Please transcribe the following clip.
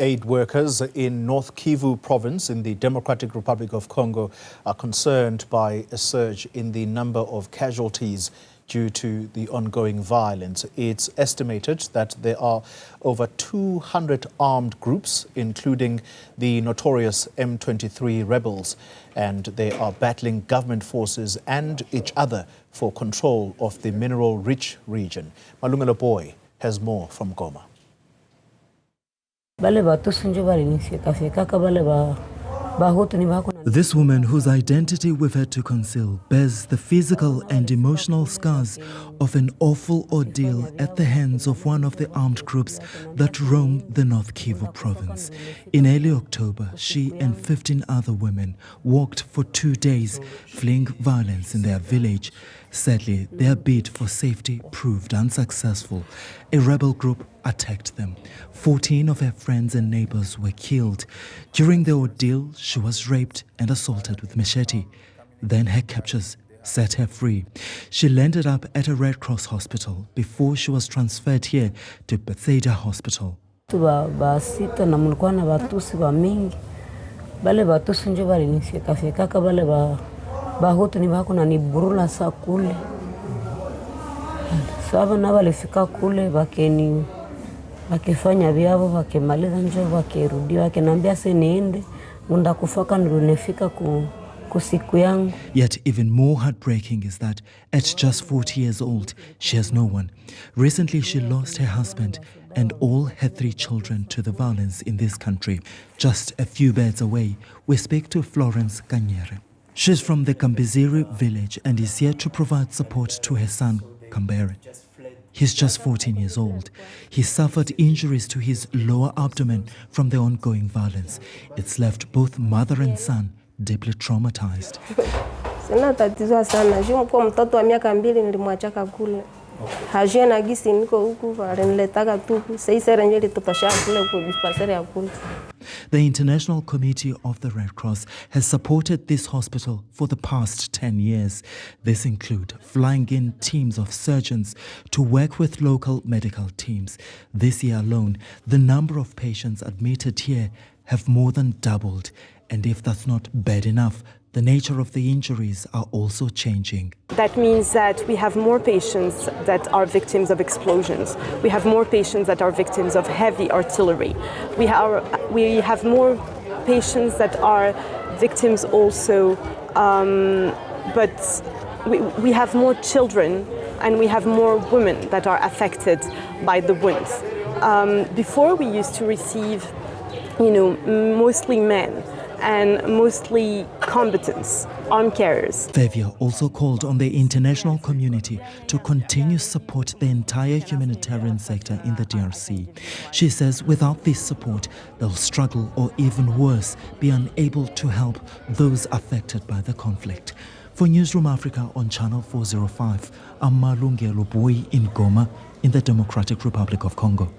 Aid workers in North Kivu Province in the Democratic Republic of Congo are concerned by a surge in the number of casualties due to the ongoing violence. It's estimated that there are over 200 armed groups, including the notorious M23 rebels, and they are battling government forces and each other for control of the mineral-rich region. Malungelo Booi has more from Goma. This woman, whose identity we've had to conceal, bears the physical and emotional scars of an awful ordeal at the hands of one of the armed groups that roam the North Kivu Province. In early October, she and 15 other women walked for 2 days, fleeing violence in their village. Sadly, their bid for safety proved unsuccessful. A rebel group attacked them. 14 of her friends and neighbors were killed. During the ordeal, she was raped and assaulted with machete. Then her captors set her free. She landed up at a Red Cross hospital before she was transferred here to Bethesda Hospital. Bahutu ni bako na niburula sa kule. Sababu na walifika kule wakifanya vyao wakimaliza njoo wakirudi wakinambia si niende munda kufaka nifika kusiku yangu. Yet even more heartbreaking is that at just 40 years old, she has no one. Recently she lost her husband and all her 3 children to the violence in this country. Just a few beds away, we speak to Florence Kanyere. She's from the Kambiziri village and is here to provide support to her son, Kambere. He's just 14 years old. He suffered injuries to his lower abdomen from the ongoing violence. It's left both mother and son deeply traumatized. Sina tatizo sana. Kwa mtoto wa miaka 2 nilimwachaka kule. Hajia na gisi niko huku aliniletaga tu. Sasa renjeli tutosha kule kwa dispensary ya kule. The International Committee of the Red Cross has supported this hospital for the past 10 years. This includes flying in teams of surgeons to work with local medical teams. This year alone, the number of patients admitted here have more than doubled. And if that's not bad enough, the nature of the injuries are also changing. That means that we have more patients that are victims of explosions. We have more patients that are victims of heavy artillery. We have more patients that are victims also, but we have more children and we have more women that are affected by the wounds. Before we used to receive, mostly men and mostly combatants, armed carriers. Fevia also called on the international community to continue support the entire humanitarian sector in the DRC. She says without this support, they'll struggle or even worse, be unable to help those affected by the conflict. For Newzroom Afrika on Channel 405, I'm Malungelo Booi in Goma in the Democratic Republic of Congo.